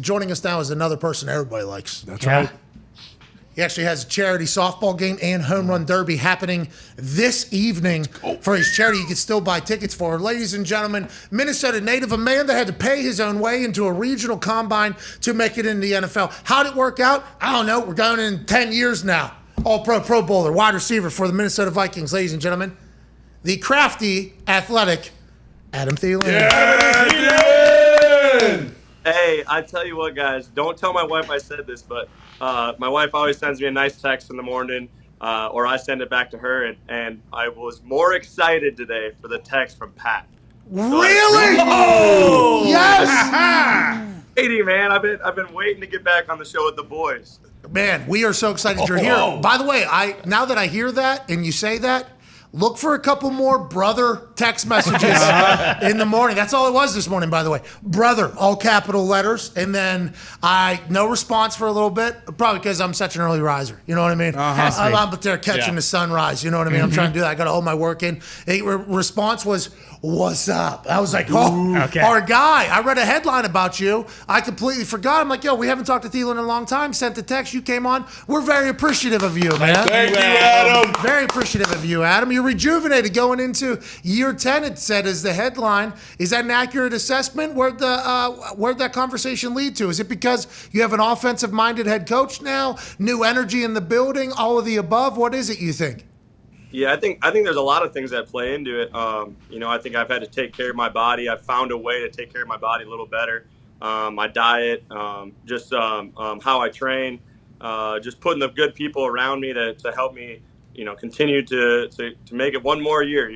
joining us now is another person everybody likes. That's right. He actually has a charity softball game and home run derby happening this evening for his charity. You can still buy tickets for. Ladies and gentlemen, Minnesota native, a man that had to pay his own way into a regional combine to make it into the NFL. How'd it work out? I don't know. We're going in 10 years now. All-pro, Pro Bowler, wide receiver for the Minnesota Vikings, ladies and gentlemen. The crafty, athletic Adam Thielen. Yeah, hey, I tell you what, guys, don't tell my wife I said this, but my wife always sends me a nice text in the morning, or I send it back to her, and I was more excited today for the text from Pat. Really? Oh, yes! Katie, man, I've been waiting to get back on the show with the boys. Man, we are so excited you're here. By the way, now that I hear that and you say that, look for a couple more brother text messages in the morning. That's all it was this morning, by the way. Brother, all capital letters. And then no response for a little bit, probably because I'm such an early riser. You know what I mean? I'm up there catching the sunrise. You know what I mean? I'm trying to do that. I got to hold my work in. Response was, what's up? I was like, our guy. I read a headline about you. I completely forgot. I'm like, yo, we haven't talked to Thielen in a long time. Sent the text. You came on. We're very appreciative of you, man. Thank you, Adam. Very appreciative of you, Adam. You're rejuvenated going into year 10, it said, is the headline. Is that an accurate assessment? Where'd that conversation lead to? Is it because you have an offensive-minded head coach now, new energy in the building, all of the above? What is it, you think? Yeah, I think there's a lot of things that play into it. I think I've had to take care of my body. I've found a way to take care of my body a little better. My diet, how I train, just putting the good people around me to help me, continue to make it one more year,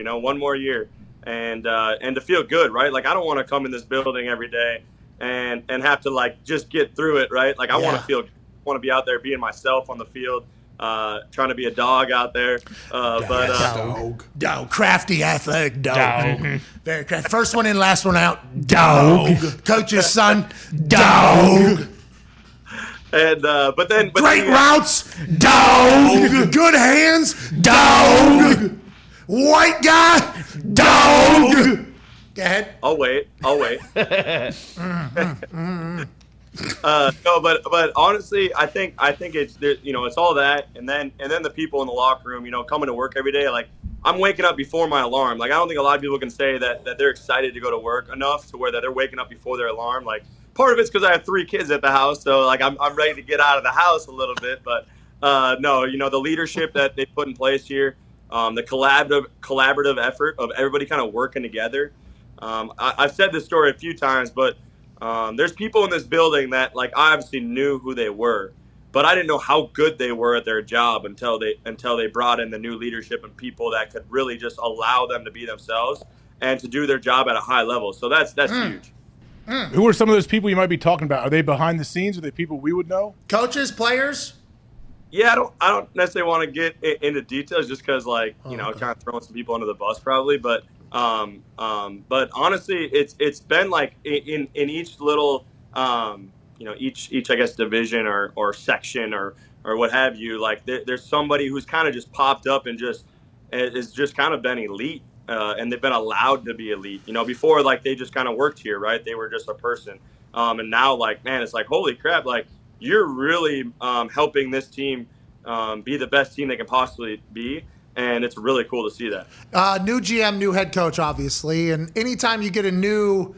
and to feel good, right? Like, I don't want to come in this building every day and have to just get through it, right? Like, I want to be out there being myself on the field. Trying to be a dog out there, dog, crafty, athletic dog. Very crafty. First one in, last one out. Dog. Coach's son. Dog. And great routes. Dog. Good hands. Dog. White guy. Dog. Go ahead. I'll wait. No, but honestly, I think it's it's all that, and then the people in the locker room, coming to work every day. Like, I'm waking up before my alarm. Like, I don't think a lot of people can say that they're excited to go to work enough to where that they're waking up before their alarm. Like, part of it's because I have 3 kids at the house, so like I'm ready to get out of the house a little bit. But no, the leadership that they put in place here, the collaborative effort of everybody kind of working together. I've said this story a few times, but there's people in this building that, like, I obviously knew who they were, but I didn't know how good they were at their job until they brought in the new leadership and people that could really just allow them to be themselves and to do their job at a high level. So that's huge. Who are some of those people you might be talking about? Are they behind the scenes? Are they people we would know? Coaches, players? Yeah, I don't necessarily want to get into details just because, kind of throwing some people under the bus probably, but honestly, it's been like in each little, each I guess division or section or what have you. Like, there's somebody who's kind of just popped up and is just kind of been elite, and they've been allowed to be elite. Before, like, they just kind of worked here, right? They were just a person, and now, like, man, it's like, holy crap, like, you're really helping this team be the best team they can possibly be. And it's really cool to see that. New GM, new head coach, obviously. And anytime you get a new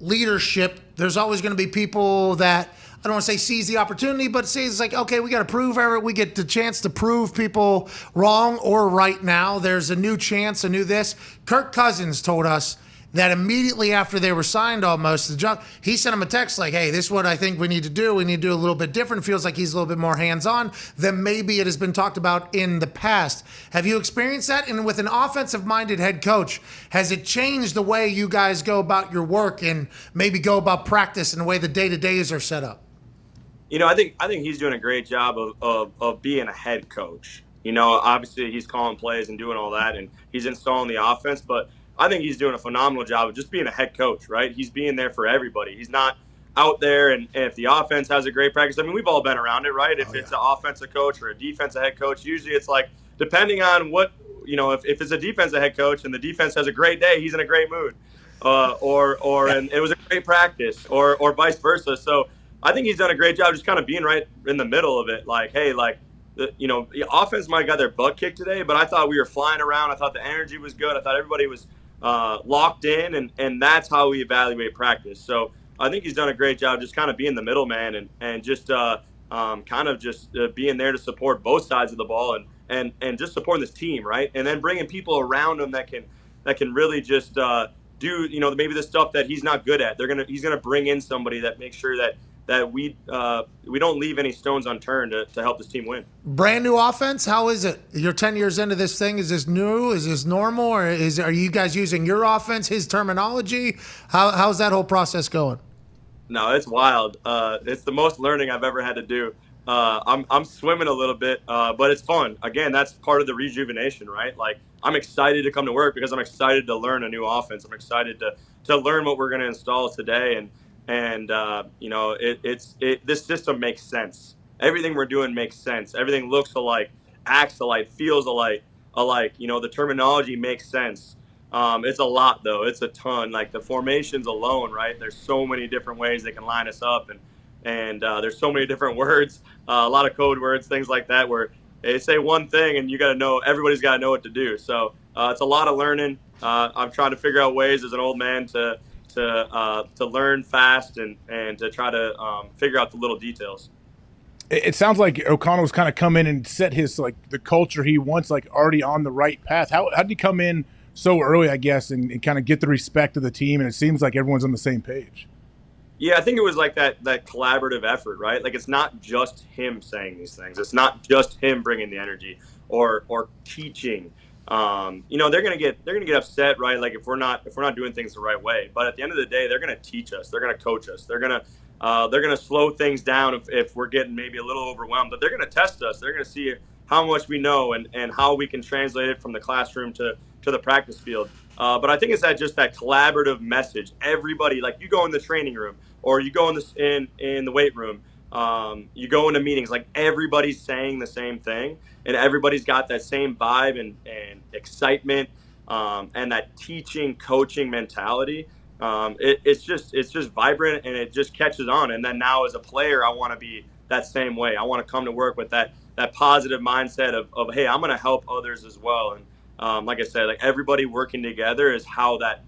leadership, there's always going to be people that, I don't want to say seize the opportunity, but say it's like, okay, we got to prove we get the chance to prove people wrong or right now. There's a new chance, a new this. Kirk Cousins told us that immediately after they were signed almost, he sent him a text like, hey, this is what I think we need to do. We need to do a little bit different. It feels like he's a little bit more hands-on than maybe it has been talked about in the past. Have you experienced that? And with an offensive-minded head coach, has it changed the way you guys go about your work and maybe go about practice and the way the day-to-days are set up? I think he's doing a great job of being a head coach. Obviously he's calling plays and doing all that, and he's installing the offense, but I think he's doing a phenomenal job of just being a head coach, right? He's being there for everybody. He's not out there, and if the offense has a great practice, I mean, we've all been around it, right? If it's an offensive coach or a defensive head coach, usually it's like, depending on what, if it's a defensive head coach and the defense has a great day, he's in a great mood, and it was a great practice, or vice versa. So I think he's done a great job just kind of being right in the middle of it. Like, hey, like, the offense might have got their butt kicked today, but I thought we were flying around. I thought the energy was good. I thought everybody was locked in, and that's how we evaluate practice. So I think he's done a great job just kind of being the middleman and just kind of just being there to support both sides of the ball and just supporting this team, right? And then bringing people around him that can really just do maybe the stuff that he's not good at. He's gonna bring in somebody that makes sure that we don't leave any stones unturned to help this team win. Brand new offense. How is it? You're 10 years into this thing. Is this new? Is this normal? Or are you guys using your offense, his terminology? How's that whole process going? No, it's wild. It's the most learning I've ever had to do. I'm swimming a little bit, but it's fun. Again, that's part of the rejuvenation, right? Like, I'm excited to come to work because I'm excited to learn a new offense. I'm excited to learn what we're going to install today, and this system makes sense. Everything we're doing makes sense. Everything looks alike, acts alike, feels alike. The terminology makes sense. It's a lot, though. It's a ton. Like, the formations alone, right? There's so many different ways they can line us up, and there's so many different words, a lot of code words, things like that, where they say one thing and everybody's got to know what to do. So it's a lot of learning. I'm trying to figure out ways as an old man to learn fast and to try to figure out the little details. It sounds like O'Connell's kind of come in and set his, like, the culture he wants, like, already on the right path. How did he come in so early, I guess, and kind of get the respect of the team? And it seems like everyone's on the same page. Yeah, I think it was like that collaborative effort, right? Like, it's not just him saying these things. It's not just him bringing the energy or teaching. They're gonna get upset, right? Like, if we're not doing things the right way. But at the end of the day, they're gonna teach us. They're gonna coach us. They're gonna slow things down if we're getting maybe a little overwhelmed. But they're gonna test us. They're gonna see how much we know and how we can translate it from the classroom to the practice field. But I think it's that collaborative message. Everybody, like, you go in the training room or you go in the weight room, you go into meetings, like, everybody's saying the same thing and everybody's got that same vibe and excitement and that teaching, coaching mentality. It's just vibrant and it just catches on. And then now as a player, I want to be that same way. I want to come to work with that positive mindset of hey, I'm going to help others as well. And like I said, like, everybody working together is how that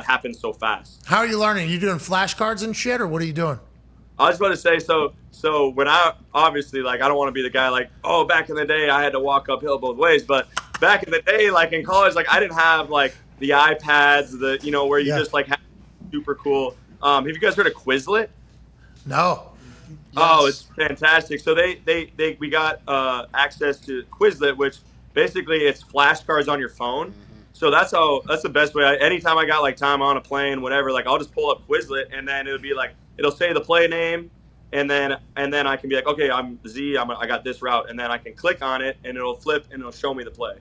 happens so fast. How are you learning? Are you doing flashcards and shit, or what are you doing? I was about to say, so when I obviously, like, I don't want to be the guy like, oh, back in the day I had to walk uphill both ways, but back in the day, like in college, like, I didn't have like the iPads, where you just like have super cool. Have you guys heard of Quizlet? No. Oh, it's fantastic. So we got access to Quizlet, which basically it's flashcards on your phone. So that's the best way. Anytime I got like time on a plane, whatever, like, I'll just pull up Quizlet and then it'll be like, it'll say the play name, and then I can be like, okay, I'm Z, I got this route, and then I can click on it and it'll flip and it'll show me the play.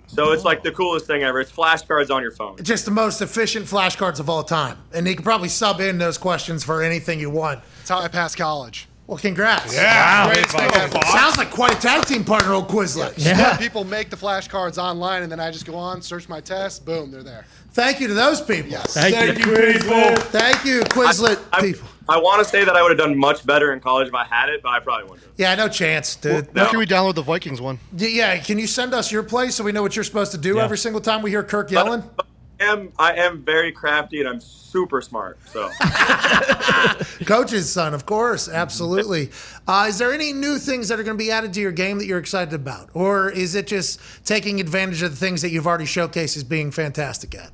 So it's like the coolest thing ever. It's flashcards on your phone. Just the most efficient flashcards of all time, and you can probably sub in those questions for anything you want. That's how I passed college. Well, congrats. Yeah. Greatest thing ever. Sounds like quite a tag team partner, old Quizlet. Yeah. People make the flashcards online, and then I just go on, search my test, boom, they're there. Thank you to those people. Yes. Thank you, Quizlet. Thank you, Quizlet people. I want to say that I would have done much better in college if I had it, but I probably wouldn't have. Yeah, no chance, dude. Where can we download the Vikings one? Yeah, can you send us your play so we know what you're supposed to do every single time we hear Kirk yelling? I am very crafty and I'm super smart. So Coach's son, of course, absolutely. Is there any new things that are going to be added to your game that you're excited about, or is it just taking advantage of the things that you've already showcased as being fantastic at?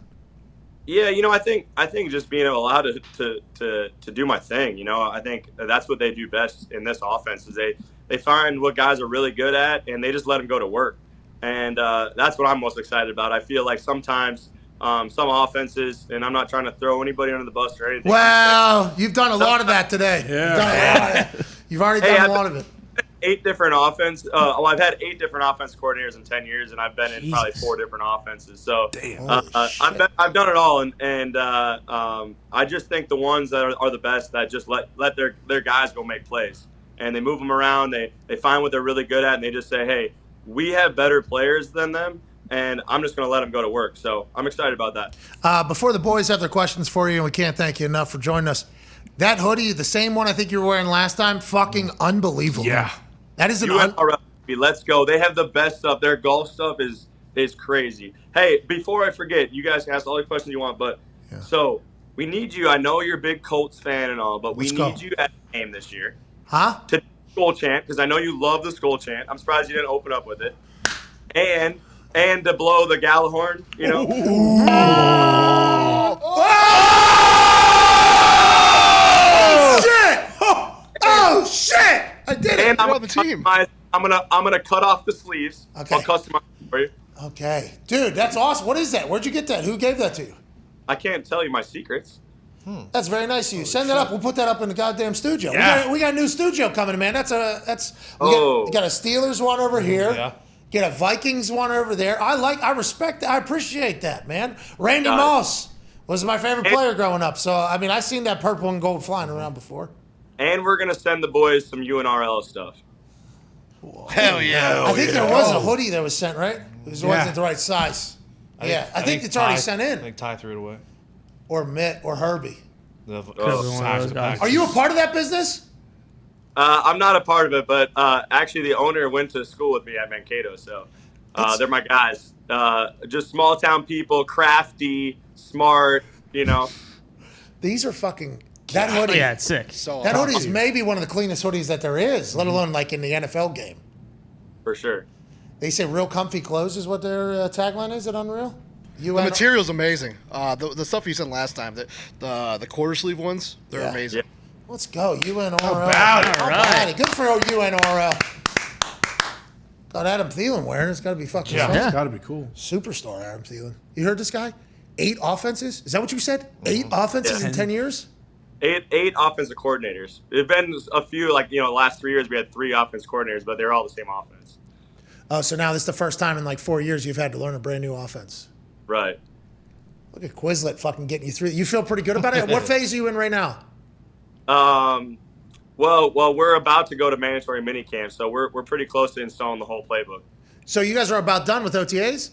Yeah, I think just being allowed to do my thing. I think that's what they do best in this offense is they find what guys are really good at and they just let them go to work, and that's what I'm most excited about. I feel like sometimes some offenses, and I'm not trying to throw anybody under the bus or anything. Well, you've done a lot of that today. Yeah. You've already done a lot of it. 8 different offense. I've had 8 different offense coordinators in 10 years, and I've been in probably 4 different offenses. So I've done it all, and I just think the ones that are the best that just let their guys go make plays, and they move them around. They find what they're really good at, and they just say, hey, we have better players than them, and I'm just going to let them go to work. So I'm excited about that. Before the boys have their questions for you, and we can't thank you enough for joining us, That hoodie, the same one I think you were wearing last time, fucking unbelievable. Yeah. That is an Let's go. They have the best stuff. Their golf stuff is crazy. Hey, before I forget, you guys can ask all the questions you want, but so we need you. I know you're a big Colts fan and all, but we need you at the game this year. Huh? To Skull Chant, because I know you love the Skull Chant. I'm surprised you didn't open up with it. And to blow the Gallahorn, you know. Oh shit! I did it. And I'm on the team. gonna cut off the sleeves. Okay. I'll customize it for you. Okay, dude, that's awesome. What is that? Where'd you get that? Who gave that to you? I can't tell you my secrets. That's very nice of you. Send that up. We'll put that up in the goddamn studio. Yeah. We got a new studio coming, man. We got a Steelers one over here. Yeah. Get a Vikings one over there. I respect that. I appreciate that, man. Randy Got it. Moss was my favorite player growing up. So I mean, I seen that purple and gold flying around before. And we're gonna send the boys some UNRL stuff. Hell yeah. I think there was a hoodie that was sent, right? It wasn't the right size. I think it's already sent I in. think Ty threw it away. Or Mitt or Herbie. The size of the package. Are you a part of that business? I'm not a part of it, but actually the owner went to school with me at Mankato, so they're my guys. Just small town people, crafty, smart, you know. These are fucking that hoodie. Yeah, it's sick. So That hoodie is maybe one of the cleanest hoodies that there is, let alone like in the NFL game. For sure. They say real comfy clothes is what their tagline is. Is it unreal? the material's amazing. The stuff you sent last time, the quarter sleeve ones, they're amazing. Yeah. Let's go, UNRL. How about it? How about it? Good for UNRL. Got Adam Thielen wearing it. It's got to be fucking It's got to be cool. superstar, Adam Thielen. You heard this guy? 8 offenses? Is that what you said? 8 offenses in 10 years? Eight offensive coordinators. There've been a few, like, the last 3 years we had 3 offense coordinators, but they're all the same offense. Oh, so now this is the first time in like 4 years you've had to learn a brand new offense. Right. Look at Quizlet fucking getting you through. You feel pretty good about it? What phase are you in right now? Well, we're about to go to mandatory minicamp, so we're pretty close to installing the whole playbook. So you guys are about done with OTAs?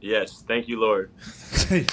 Yes, thank you, Lord. Thank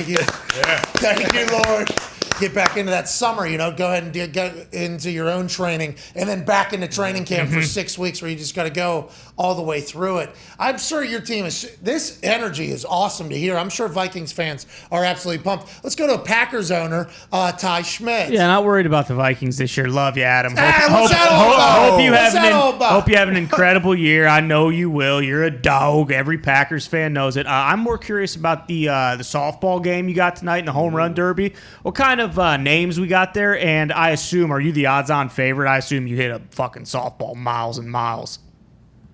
you. Thank you, Lord. Get back into that summer, go ahead and get into your own training and then back into training camp for 6 weeks where you just got to go all the way through it. I'm sure your team this energy is awesome to hear. I'm sure Vikings fans are absolutely pumped. Let's go to Packers owner, Ty Schmidt. Yeah, not worried about the Vikings this year. Love you, Adam. What's that all about? Hope you have an incredible year. I know you will. You're a dog. Every Packers fan knows it. I'm more curious about the softball game you got tonight in the home run derby. What kind of names we got there? And I assume, are you the odds-on favorite? I assume you hit a fucking softball miles and miles.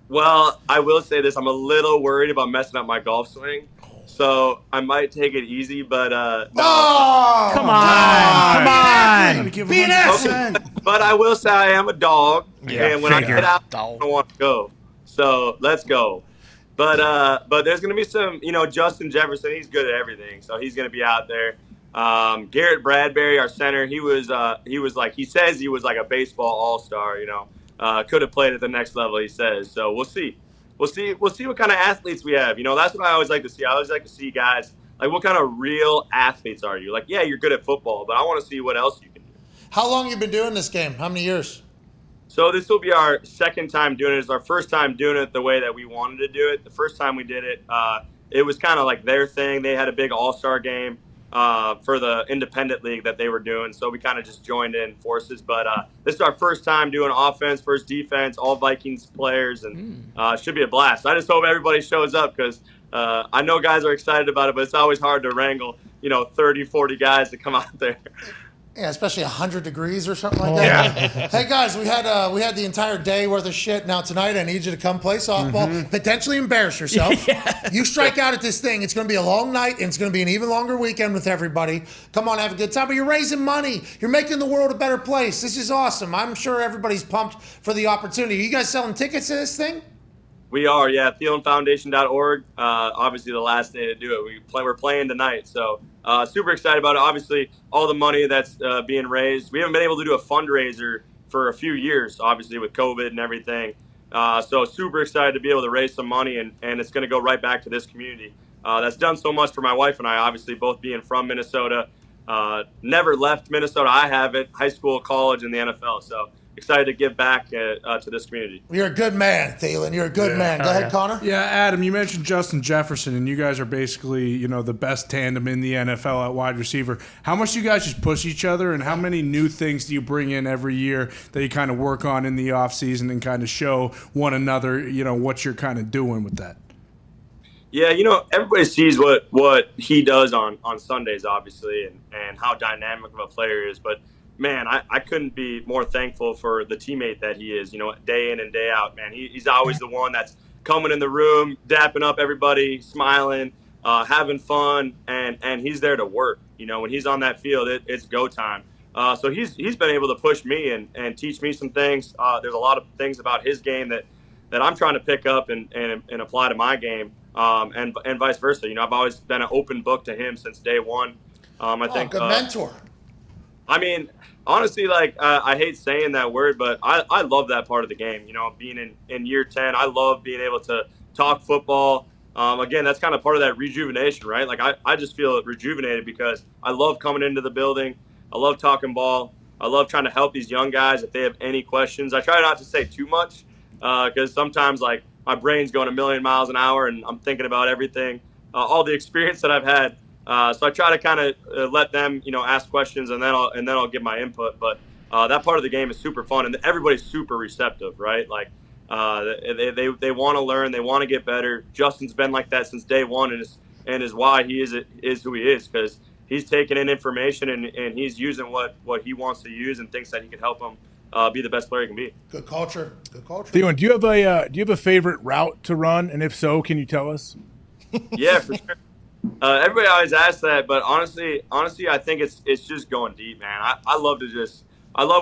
Well, I will say this. I'm a little worried about messing up my golf swing, so I might take it easy, but no. Oh, Come on. Be an ass. But I will say I am a dog, and when figure. I get out, I don't want to go. So let's go. But there's going to be some, Justin Jefferson, he's good at everything, so he's going to be out there. Garrett Bradbury, our center, he says he was like a baseball all-star, could have played at the next level, he says. So we'll see. We'll see what kind of athletes we have. That's what I always like to see. I always like to see guys, like, what kind of real athletes are you? Like, yeah, you're good at football, but I want to see what else you can do. How long you been doing this game? How many years? So this will be our second time doing it. It's our first time doing it the way that we wanted to do it. The first time we did it, it was kind of like their thing. They had a big all-star game for the independent league that they were doing, so we kind of just joined in forces. But this is our first time doing offense, first defense, all Vikings players, and should be a blast. I just hope everybody shows up because I know guys are excited about it, but it's always hard to wrangle, 30, 40 guys to come out there. Yeah, especially 100 degrees or something like that. Yeah. Hey guys, we had the entire day worth of shit. Now tonight, I need you to come play softball, potentially embarrass yourself. You strike out at this thing, it's going to be a long night, and it's going to be an even longer weekend with everybody. Come on, have a good time. But you're raising money. You're making the world a better place. This is awesome. I'm sure everybody's pumped for the opportunity. Are you guys selling tickets to this thing? We are, yeah. ThielenFoundation.org. Obviously, the last day to do it. We're playing tonight, so super excited about it. Obviously, all the money that's being raised. We haven't been able to do a fundraiser for a few years, obviously, with COVID and everything. So super excited to be able to raise some money, and it's going to go right back to this community. That's done so much for my wife and I, obviously, both being from Minnesota. never left Minnesota. I haven't, high school, college, and the NFL. So excited to give back to this community. You're a good man, Thielen. You're a good man. Go ahead, Connor. Yeah, Adam, you mentioned Justin Jefferson, and you guys are basically, the best tandem in the NFL at wide receiver. How much do you guys just push each other, and how many new things do you bring in every year that you kind of work on in the offseason and kind of show one another, what you're kind of doing with that? Yeah, everybody sees what he does on Sundays, obviously, and how dynamic of a player he is. But, man, I couldn't be more thankful for the teammate that he is, day in and day out, man. He's always the one that's coming in the room, dapping up everybody, smiling, having fun, and he's there to work. When he's on that field, it's go time. So he's been able to push me and teach me some things. There's a lot of things about his game that I'm trying to pick up and apply to my game. And vice versa. I've always been an open book to him since day one. I think good mentor. I mean, honestly, I hate saying that word, but I love that part of the game. Being in year 10, I love being able to talk football. Again, that's kind of part of that rejuvenation, right? I just feel rejuvenated because I love coming into the building. I love talking ball. I love trying to help these young guys if they have any questions. I try not to say too much because sometimes, my brain's going a million miles an hour and I'm thinking about everything, all the experience that I've had. So I try to kind of let them, ask questions and then I'll give my input. But that part of the game is super fun and everybody's super receptive, right? They want to learn, they want to get better. Justin's been like that since day one and is why he is who he is, because he's taking in information and he's using what he wants to use and thinks that he can help him be the best player he can be. Good culture. Thielen, do you have a favorite route to run, and if so, can you tell us? Yeah, for sure. Everybody always asks that, but honestly, I think it's just going deep, man. I love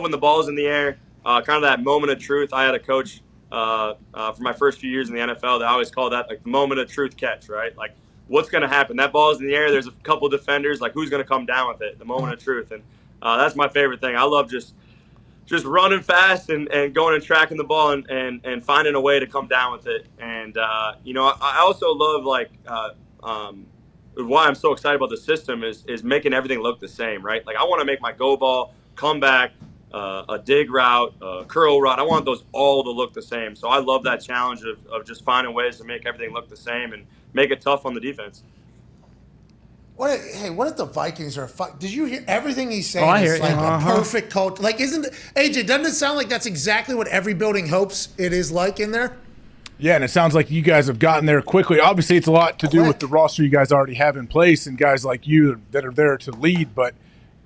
when the ball's in the air, kind of that moment of truth. I had a coach for my first few years in the NFL that I always call that the moment of truth catch, right? What's going to happen? That ball's in the air. There's a couple defenders. Who's going to come down with it? The moment of truth, and that's my favorite thing. I love just running fast and going and tracking the ball and finding a way to come down with it. And, I also love why I'm so excited about the system is making everything look the same, right? I want to make my go ball, comeback, a dig route, a curl route. I want those all to look the same. So I love that challenge of just finding ways to make everything look the same and make it tough on the defense. What if the Vikings are? Did you hear everything he's saying? I hear is it. a perfect culture. Isn't AJ? Doesn't it sound like that's exactly what every building hopes it is like in there? Yeah, and it sounds like you guys have gotten there quickly. Obviously, it's a lot to do with the roster you guys already have in place and guys like you that are there to lead. But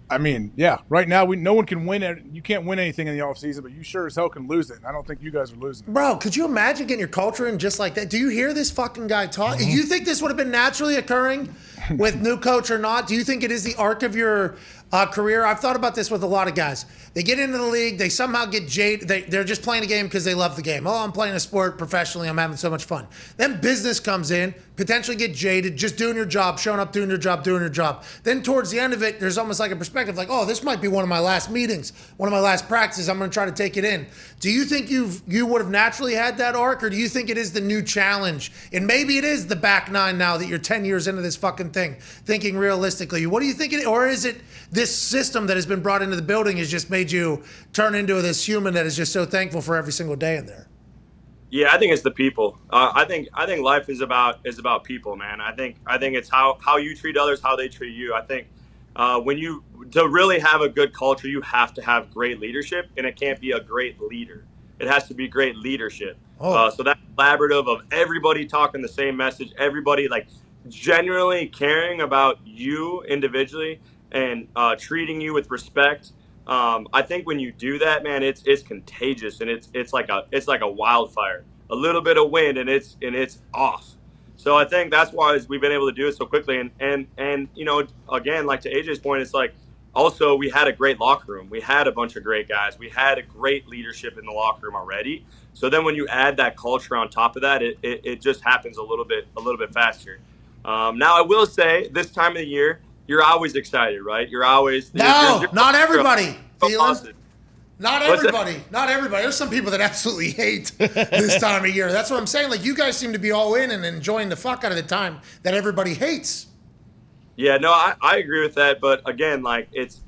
I mean, yeah, right now no one can win it. You can't win anything in the offseason, but you sure as hell can lose it. And I don't think you guys are losing. Bro, could you imagine getting your culture in just like that? Do you hear this fucking guy talk? Do you think this would have been naturally occurring with new coach or not? Do you think it is the arc of your career? I've thought about this with a lot of guys. They get into the league, they somehow get jaded. They're just playing a game because they love the game. Oh, I'm playing a sport professionally. I'm having so much fun. Then business comes in, potentially get jaded, just doing your job, showing up, doing your job. Then towards the end of it, there's almost like a perspective oh, this might be one of my last meetings, one of my last practices. I'm going to try to take it in. Do you think you would have naturally had that arc, or do you think it is the new challenge? And maybe it is the back nine now that you're 10 years into this fucking thing, thinking realistically. What do you think or is it this system that has been brought into the building has just made you turn into this human that is just so thankful for every single day in there? Yeah, I think it's the people. I think life is about people, man. I think it's how you treat others, how they treat you. I think to really have a good culture, you have to have great leadership, and it can't be a great leader. It has to be great leadership. So that collaborative of everybody talking the same message, everybody genuinely caring about you individually and treating you with respect. I think when you do that, man, it's contagious, and it's like a wildfire. A little bit of wind and it's off. So I think that's why we've been able to do it so quickly. And again, to AJ's point, it's also we had a great locker room. We had a bunch of great guys. We had a great leadership in the locker room already. So then when you add that culture on top of that, it just happens a little bit faster. Now I will say this time of the year, you're always excited, right? You're always not everybody. Thielen. Not everybody. There's some people that absolutely hate this time of year. That's what I'm saying. You guys seem to be all in and enjoying the fuck out of the time that everybody hates. Yeah, no, I agree with that. But again, like it's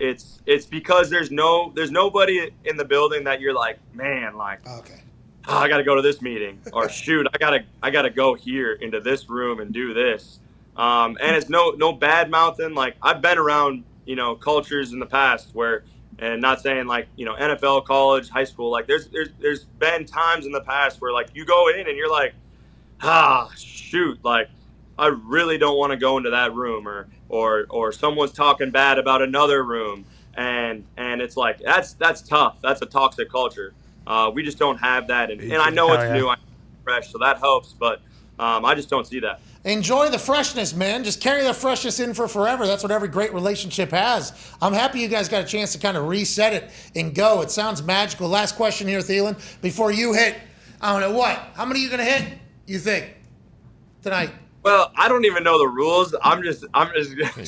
because there's nobody in the building that you're like, man, like, Okay. oh, I got to go to this meeting, or shoot, I gotta go here into this room and do this. And it's no bad mouthing. Like I've been around, cultures in the past where, and not saying like, NFL, college, high school, like there's been times in the past where like you go in and you're like, shoot, like I really don't want to go into that room, or someone's talking bad about another room, and it's like that's tough. That's a toxic culture. We just don't have that, and I know it's new, I'm fresh, so that helps, but I just don't see that. Enjoy the freshness, man. Just carry the freshness in for forever. That's what every great relationship has. I'm happy you guys got a chance to kind of reset it and go. It sounds magical. Last question here, Thielen. Before you hit, I don't know what. How many are you going to hit, you think, tonight? Well, I don't even know the rules. I'm just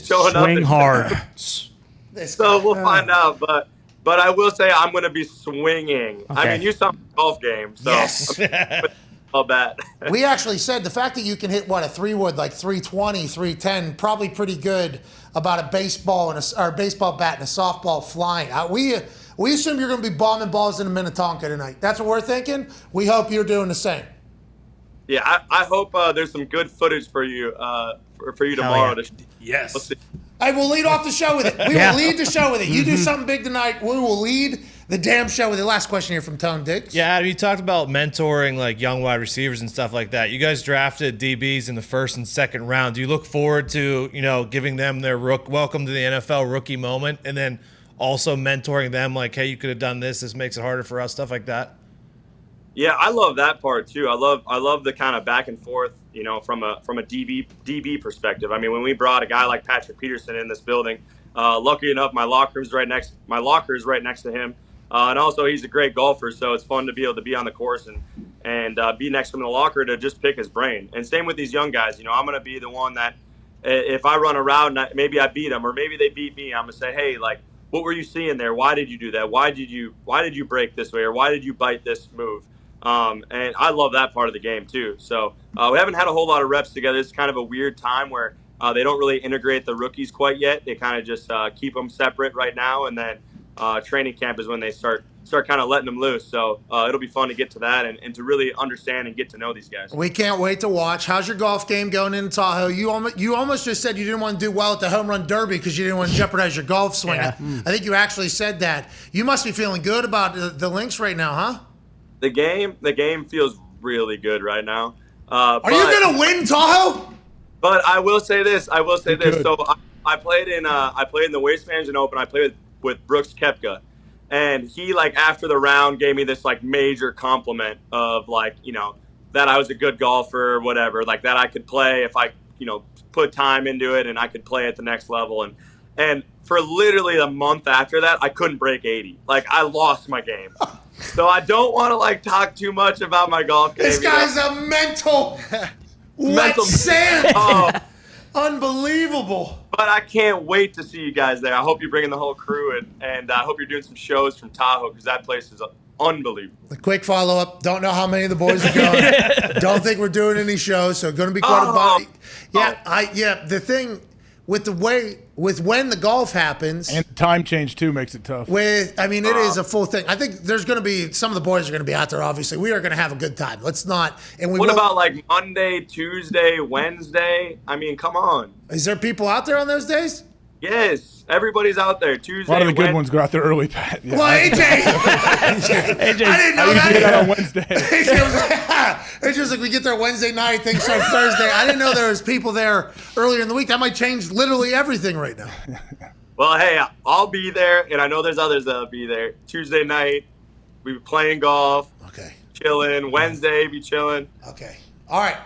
showing up. Swing hard. So we'll find out. But I will say I'm going to be swinging. Okay. I mean, you saw my golf game. So Yes. I'll bet. We actually said the fact that you can hit, a 3-wood, like 320, 310, probably pretty good about a baseball or a baseball bat and a softball flying. We assume you're going to be bombing balls into Minnetonka tonight. That's what we're thinking. We hope you're doing the same. Yeah, I hope there's some good footage for you tomorrow. yeah. Yes. Let's see. Hey, we'll lead off the show with it. We will lead the show with it. You do something big tonight, we will lead the damn show with it. Last question here from Tone Diggs. Yeah, Adam, you talked about mentoring like young wide receivers and stuff like that. You guys drafted DBs in the first and second round. Do you look forward to, giving them their welcome to the NFL rookie moment, and then also mentoring them like, hey, you could have done this. This makes it harder for us, stuff like that? Yeah, I love that part too. I love the kind of back and forth, from a DB perspective. I mean, when we brought a guy like Patrick Peterson in this building, lucky enough, my locker is right next to him, and also he's a great golfer, so it's fun to be able to be on the course and be next to him in the locker to just pick his brain. And same with these young guys. I'm going to be the one that if I run a route and maybe I beat them or maybe they beat me, I'm going to say, hey, like, what were you seeing there? Why did you do that? Why did you break this way, or why did you bite this move? And I love that part of the game too. So we haven't had a whole lot of reps together. It's kind of a weird time where they don't really integrate the rookies quite yet. They kind of just keep them separate right now, and then training camp is when they start kind of letting them loose. So it'll be fun to get to that and to really understand and get to know these guys. We can't wait to watch. How's your golf game going in Tahoe? You almost just said you didn't want to do well at the home run derby because you didn't want to jeopardize your golf swing. Yeah. I think you actually said that. You must be feeling good about the links right now, huh? The game feels really good right now. Are you going to win Tahoe? But I will say this. Good. So I played in the Waste Management Open. I played with Brooks Koepka, and he like after the round gave me this like major compliment of like that I was a good golfer or whatever, like that I could play if I put time into it and I could play at the next level. And for literally a month after that, I couldn't break 80. Like I lost my game. So I don't want to like talk too much about my golf game. This guy's a mental wet sand. Oh, Unbelievable. but I can't wait to see you guys there. I hope you're bringing the whole crew in, and I hope you're doing some shows from Tahoe because that place is unbelievable. A quick follow-up. Don't know how many of the boys are going. Don't think we're doing any shows, so going to be quite a body. Yeah, the thing with when the golf happens. And the time change too makes it tough. It is a full thing. I think there's going to be some of the boys are going to be out there. Obviously, we are going to have a good time. Let's not. And What about like Monday, Tuesday, Wednesday? I mean, come on. Is there people out there on those days? Yes, everybody's out there. Tuesday, A lot of the good Wednesday. ones go out there early, Pat. Yeah. Well, AJ, I didn't know I usually get out on that. Wednesday. It's just like we get there Wednesday night, things start Thursday. I didn't know there was people there earlier in the week. That might change literally everything right now. Well, hey, I'll be there, and I know there's others that'll be there. Tuesday night, we be playing golf, Okay. chilling. Wednesday, be chilling. Okay. All right.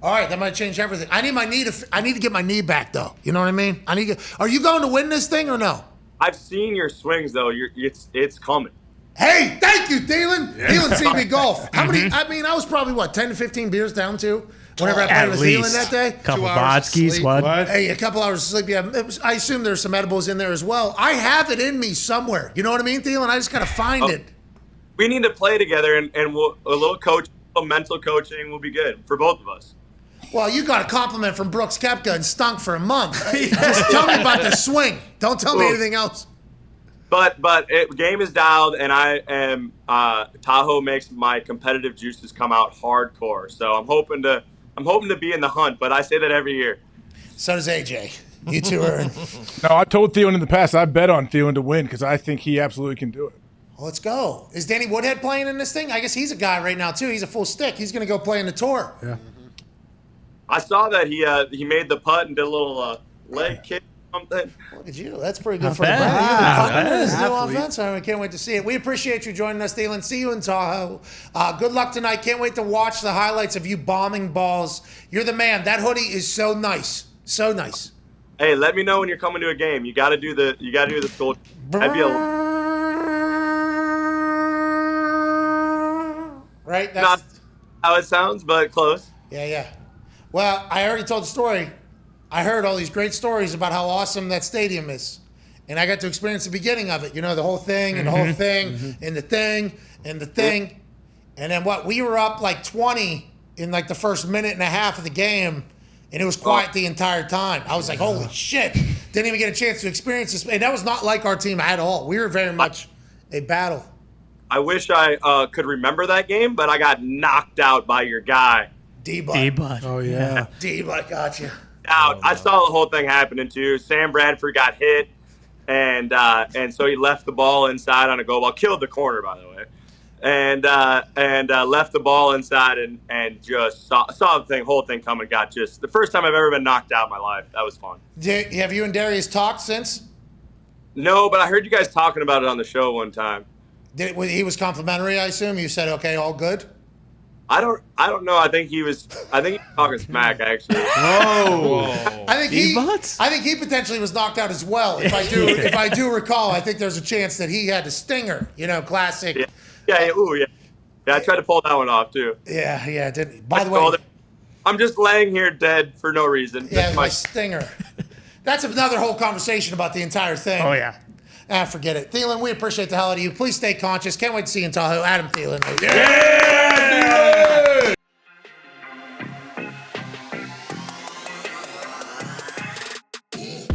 That might change everything. I need to get my knee back though. You know what I mean? Are you going to win this thing or no? I've seen your swings though. It's coming. Hey, thank you, Thielen. Thielen seen me golf. How many? I was probably 10 to 15 beers down too. Whenever I played At with least. Thielen that day. Couple 2 hours of vodskis, sleep. what? Hey, a couple hours of sleep. Yeah, I assume there's some edibles in there as well. I have it in me somewhere. You know what I mean, Thielen? I just gotta find it. We need to play together, and we'll, a little mental coaching will be good for both of us. Well, you got a compliment from Brooks Koepka and stunk for a month. Just tell me about the swing. Don't tell me anything else. But game is dialed, and I am Tahoe makes my competitive juices come out hardcore. So I'm hoping to be in the hunt. But I say that every year. So does AJ. You two are in. No, I told Thielen in the past I bet on Thielen to win because I think he absolutely can do it. Let's go. Is Danny Woodhead playing in this thing? I guess he's a guy right now too. He's a full stick. He's going to go play in the tour. Yeah. I saw that he made the putt and did a little leg kick or something. Look at you. That's pretty good Not for the bad. brand. Not You're bad. the new offense. I can't wait to see it. We appreciate you joining us, Thielen. See you in Tahoe. Good luck tonight. Can't wait to watch the highlights of you bombing balls. You're the man. That hoodie is so nice. So nice. Hey, let me know when you're coming to a game. You got to do the school. That'd be Right? not how it sounds, but close. Yeah. Well, I already told the story. I heard all these great stories about how awesome that stadium is. And I got to experience the beginning of it. You know, the whole thing and the whole thing and the thing and the thing. And then we were up like 20 in like the first minute and a half of the game. And it was quiet the entire time. I was like, holy shit. Didn't even get a chance to experience this. And that was not like our team at all. We were very much a battle. I wish I could remember that game, but I got knocked out by your guy. D-Bud. Oh, yeah. D-Bud got you. Out. I saw the whole thing happening too. Sam Bradford got hit, and so he left the ball inside on a go ball. Killed the corner, by the way, and left the ball inside and just saw the whole thing coming. Got just the first time I've ever been knocked out in my life. That was fun. Have you and Darius talked since? No, but I heard you guys talking about it on the show one time. He was complimentary, I assume. You said, okay, all good. I don't know. I think he was talking smack actually. Whoa. I think he potentially was knocked out as well. If I do recall, I think there's a chance that he had the stinger. You know, classic. Yeah. Ooh, yeah. Yeah, I tried to pull that one off too. Yeah. Didn't. By the way, I'm just laying here dead for no reason. yeah, my stinger. That's another whole conversation about the entire thing. Oh, yeah. Forget it. Thielen, we appreciate the hell out of you. Please stay conscious. Can't wait to see you in Tahoe. Adam Thielen. Yeah!